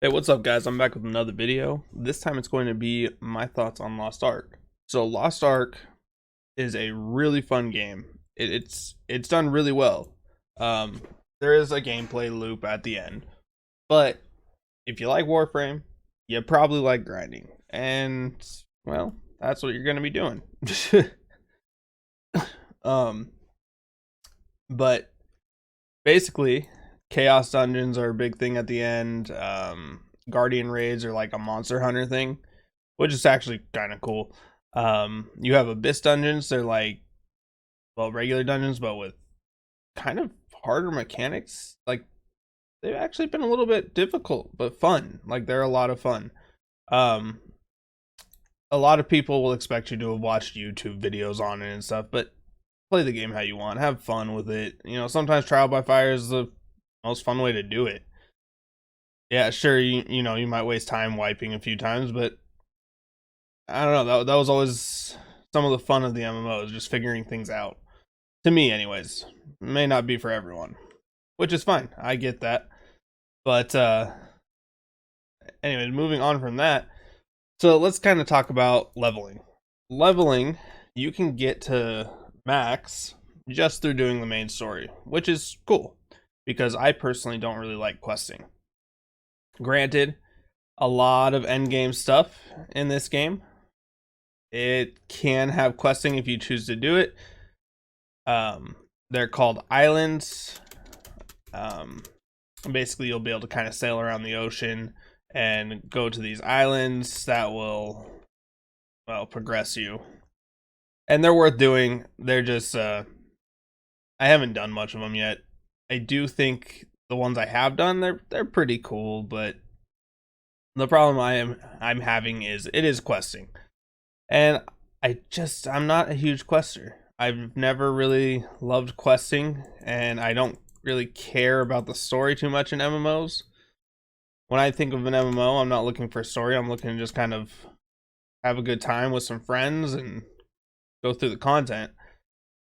Hey, what's up, guys? I'm back with another video. This time it's going to be my thoughts on Lost Ark. So Lost Ark is a really fun game. It's done really well. Um, there is a gameplay loop at the end, but if you like Warframe, you probably like grinding, and well, that's what you're going to be doing. um, but basically, chaos dungeons are a big thing at the end. Guardian raids are like a monster hunter thing, which is actually kind of cool. You have abyss dungeons. They're like, well, regular dungeons, but with kind of harder mechanics. Like, they've actually been a little bit difficult, but fun. Like, they're a lot of fun. Um, a lot of people will expect you to have watched YouTube videos on it and stuff, but play the game how you want. Have fun with it. You know, sometimes trial by fire is the most fun way to do it. Yeah, sure, you know, you might waste time wiping a few times, but I don't know, that was always some of the fun of the MMOs, just figuring things out. To me anyways. May not be for everyone, which is fine. I get that. But anyway, moving on from that. So let's kind of talk about leveling. Leveling, you can get to max just through doing the main story, which is cool because I personally don't really like questing. Granted, a lot of endgame stuff in this game. It can have questing if you choose to do it. They're called islands. Basically, you'll be able to kind of sail around the ocean and go to these islands that will, well, progress you. And they're worth doing. They're just, I haven't done much of them yet. I do think the ones I have done, they're pretty cool, but the problem I'm having is it is questing. And I'm not a huge quester. I've never really loved questing, and I don't really care about the story too much in MMOs. When I think of an MMO, I'm not looking for a story. I'm looking to just kind of have a good time with some friends and go through the content,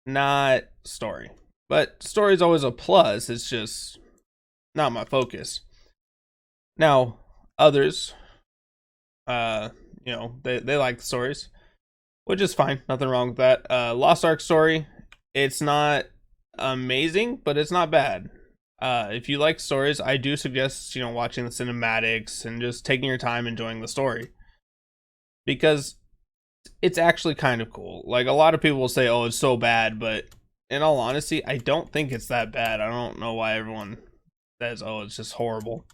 not story. But story is always a plus. It's just not my focus. Now, others, you know, they like the stories, which is fine. Nothing wrong with that. Lost Ark story, it's not amazing, but it's not bad. If you like stories, I do suggest, you know, watching the cinematics and just taking your time enjoying the story, because it's actually kind of cool. Like, a lot of people will say, "Oh, it's so bad," but in all honesty, I don't think it's that bad. I don't know why everyone says, "Oh, it's just horrible,"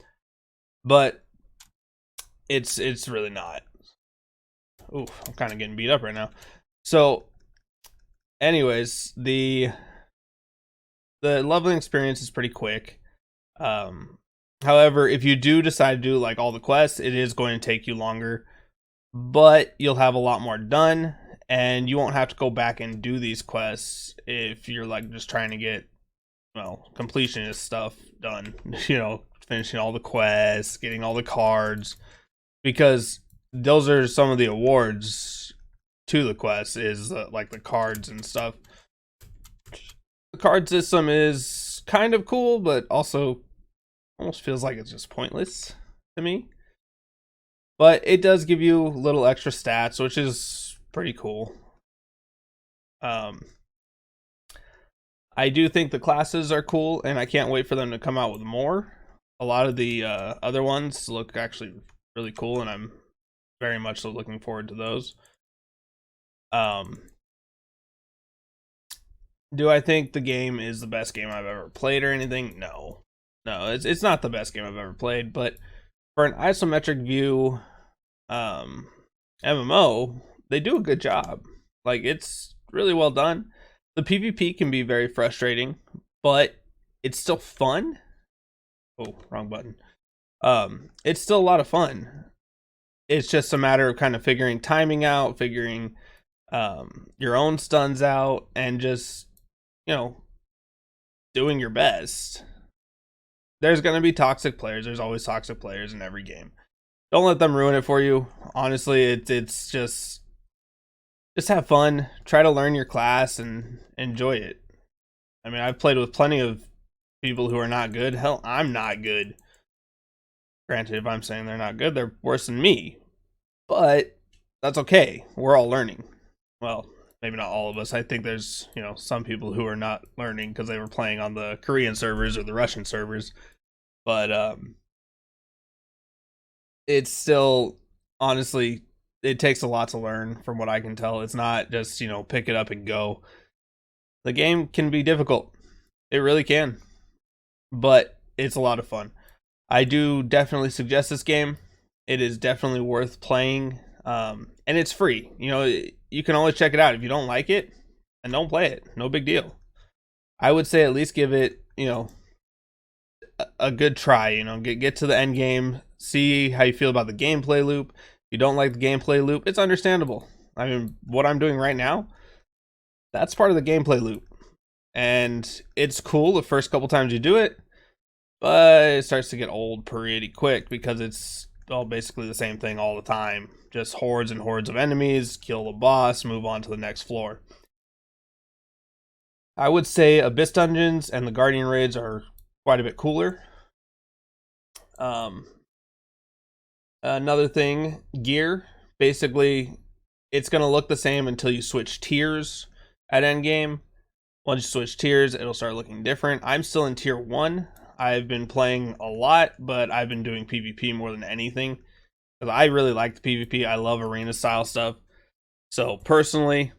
but it's really not. Ooh, I'm kind of getting beat up right now. So, anyways, the leveling experience is pretty quick. However, if you do decide to do like all the quests, it is going to take you longer, but you'll have a lot more done, and you won't have to go back and do these quests if you're like just trying to get, well, completionist stuff done. You know, finishing all the quests, getting all the cards, because those are some of the awards to the quest, is like the cards and stuff. The card system is kind of cool, but also almost feels like it's just pointless to me. But it does give you little extra stats, which is pretty cool. I do think the classes are cool, and I can't wait for them to come out with more. A lot of the other ones look actually really cool, and I'm very much so looking forward to those. Do I think the game is the best game I've ever played or anything? No. No, it's not the best game I've ever played, but for an isometric view MMO, they do a good job. Like, it's really well done. The PvP can be very frustrating, but it's still fun. Oh, wrong button. It's still a lot of fun. It's just a matter of kind of figuring timing out, figuring your own stuns out, and just, you know, doing your best. There's going to be toxic players. There's always toxic players in every game. Don't let them ruin it for you. Honestly, it's just have fun. Try to learn your class and enjoy it. I mean, I've played with plenty of people who are not good. Hell, I'm not good. Granted, if I'm saying they're not good, they're worse than me. But that's okay. We're all learning. Well, maybe not all of us. I think there's, some people who are not learning because they were playing on the Korean servers or the Russian servers. But it's still, honestly, it takes a lot to learn from what I can tell. It's not just, pick it up and go. The game can be difficult. It really can. But it's a lot of fun. I do definitely suggest this game. It is definitely worth playing. And it's free. You can always check it out. If you don't like it, and don't play it. No big deal. I would say at least give it, a good try. Get to the end game. See how you feel about the gameplay loop. If you don't like the gameplay loop, it's understandable. I mean, what I'm doing right now, that's part of the gameplay loop. And it's cool the first couple times you do it, but it starts to get old pretty quick because it's all basically the same thing all the time. Just hordes and hordes of enemies, kill the boss, move on to the next floor. I would say Abyss Dungeons and the Guardian Raids are quite a bit cooler. Another thing, gear. Basically, it's going to look the same until you switch tiers at endgame. Once you switch tiers, it'll start looking different. I'm still in tier 1. I've been playing a lot, but I've been doing PvP more than anything. Because I really like the PvP. I love arena style stuff. So personally,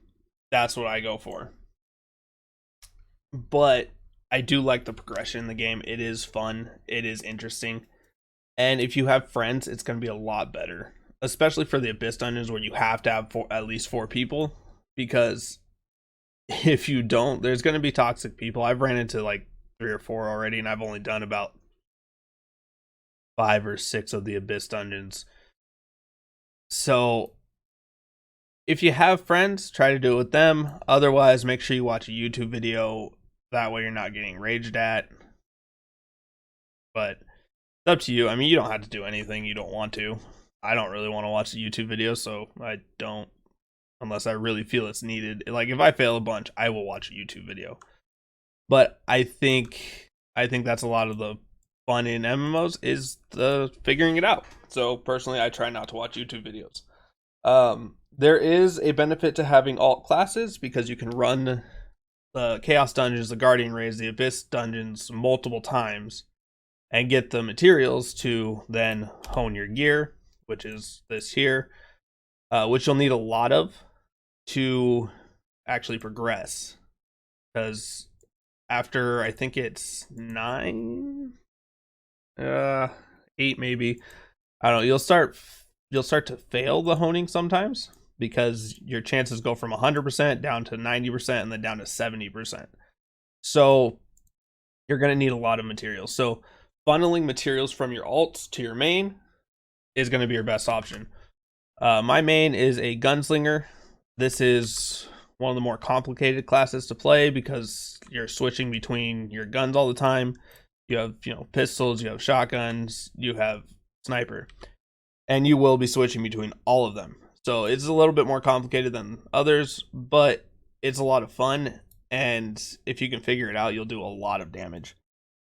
that's what I go for. But I do like the progression in the game. It is fun. It is interesting. And if you have friends, it's going to be a lot better. Especially for the Abyss Dungeons where you have to have at least 4 people. Because if you don't, there's going to be toxic people. I've ran into like 3 or 4 already, and I've only done about 5 or 6 of the Abyss Dungeons. So if you have friends, try to do it with them. Otherwise, make sure you watch a YouTube video. That way you're not getting raged at. But it's up to you. I mean, you don't have to do anything you don't want to. I don't really want to watch the YouTube video, so I don't, unless I really feel it's needed. Like, if I fail a bunch, I will watch a YouTube video. But I think that's a lot of the fun in MMOs is the figuring it out. So personally, I try not to watch YouTube videos. There is a benefit to having alt classes because you can run the Chaos Dungeons, the Guardian Raids, the Abyss Dungeons multiple times and get the materials to then hone your gear, which is this here, which you'll need a lot of to actually progress. Because after, I think it's 9, 8 maybe, I don't know, you'll start to fail the honing sometimes because your chances go from 100% down to 90% and then down to 70%. So you're going to need a lot of materials. So funneling materials from your alts to your main is going to be your best option. My main is a gunslinger. This is one of the more complicated classes to play because you're switching between your guns all the time. You have, pistols, you have shotguns, you have sniper, and you will be switching between all of them. So it's a little bit more complicated than others, but it's a lot of fun, and if you can figure it out, you'll do a lot of damage.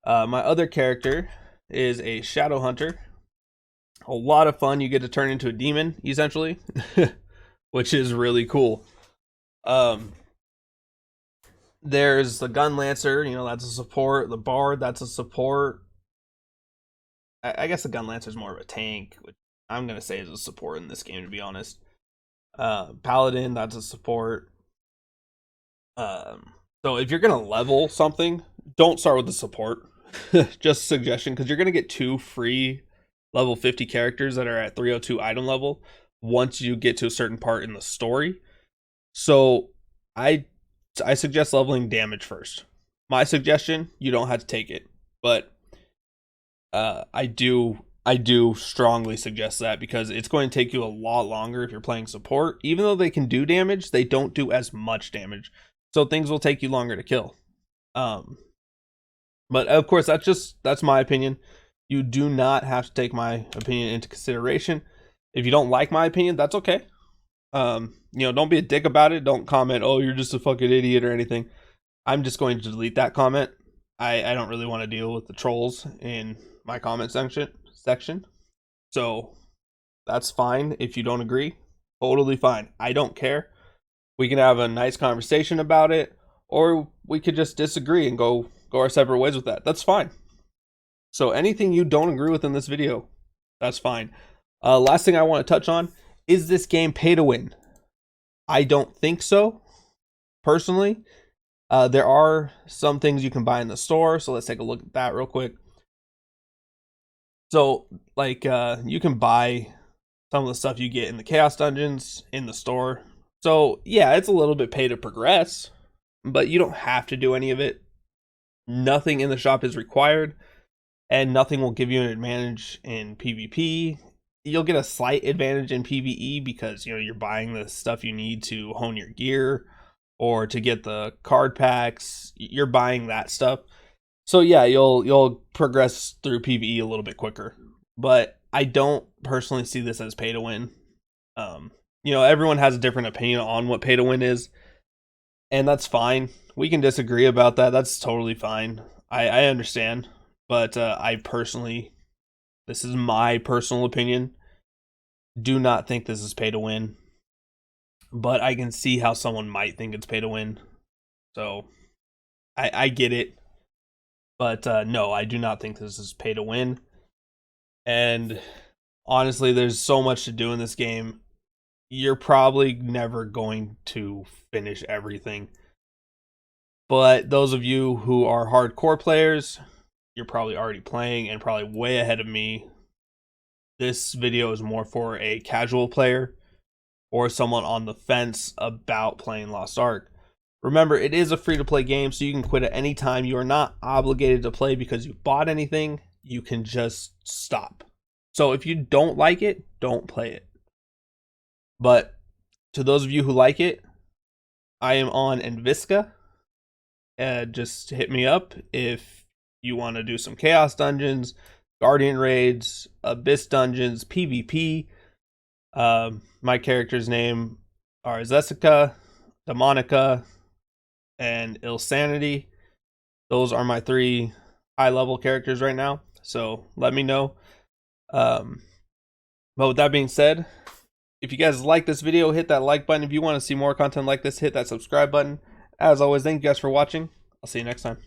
My other character is a Shadow Hunter. A lot of fun. You get to turn into a demon, essentially, which is really cool. There's the Gun Lancer, that's a support. The Bard, that's a support. I guess the Gun Lancer is more of a tank, which I'm going to say is a support in this game, to be honest. Paladin, that's a support. So if you're going to level something, don't start with the support. Just a suggestion, because you're going to get 2 free level 50 characters that are at 302 item level once you get to a certain part in the story. So I suggest leveling damage first. My suggestion, you don't have to take it, but I do strongly suggest that because it's going to take you a lot longer if you're playing support. Even though they can do damage, they don't do as much damage. So things will take you longer to kill. But of course, that's my opinion. You do not have to take my opinion into consideration. If you don't like my opinion, that's okay. Don't be a dick about it. Don't comment, oh, you're just a fucking idiot or anything. I'm just going to delete that comment. I don't really want to deal with the trolls in my comment section. So that's fine if you don't agree. Totally fine. I don't care. We can have a nice conversation about it, or we could just disagree and go our separate ways with that. That's fine. So anything you don't agree with in this video, that's fine. Last thing I want to touch on, is this game pay to win? I don't think so, personally. There are some things you can buy in the store, so let's take a look at that real quick. So, like, you can buy some of the stuff you get in the Chaos Dungeons in the store. So, yeah, it's a little bit pay to progress, but you don't have to do any of it. Nothing in the shop is required, and nothing will give you an advantage in PvP. You'll get a slight advantage in PvE because, you know, you're buying the stuff you need to hone your gear or to get the card packs. You're buying that stuff. So yeah, you'll progress through PvE a little bit quicker. But I don't personally see this as pay to win. You know, everyone has a different opinion on what pay to win is, and that's fine. We can disagree about that. That's totally fine. I understand, but I personally, this is my personal opinion, do not think this is pay to win. But I can see how someone might think it's pay to win. So I get it. But no, I do not think this is pay to win. And honestly, there's so much to do in this game. You're probably never going to finish everything. But those of you who are hardcore players, you're probably already playing and probably way ahead of me. This video is more for a casual player or someone on the fence about playing Lost Ark. Remember, it is a free-to-play game, so you can quit at any time. You are not obligated to play because you bought anything. You can just stop. So if you don't like it, don't play it. But to those of you who like it, I am on Envisca. Just hit me up if you want to do some Chaos Dungeons, Guardian Raids, Abyss Dungeons, PvP. My character's name are Zessica, Demonica, and Ilsanity. Those are my 3 high-level characters right now. So let me know. But with that being said, if you guys like this video, hit that like button. If you want to see more content like this, hit that subscribe button. As always, thank you guys for watching. I'll see you next time.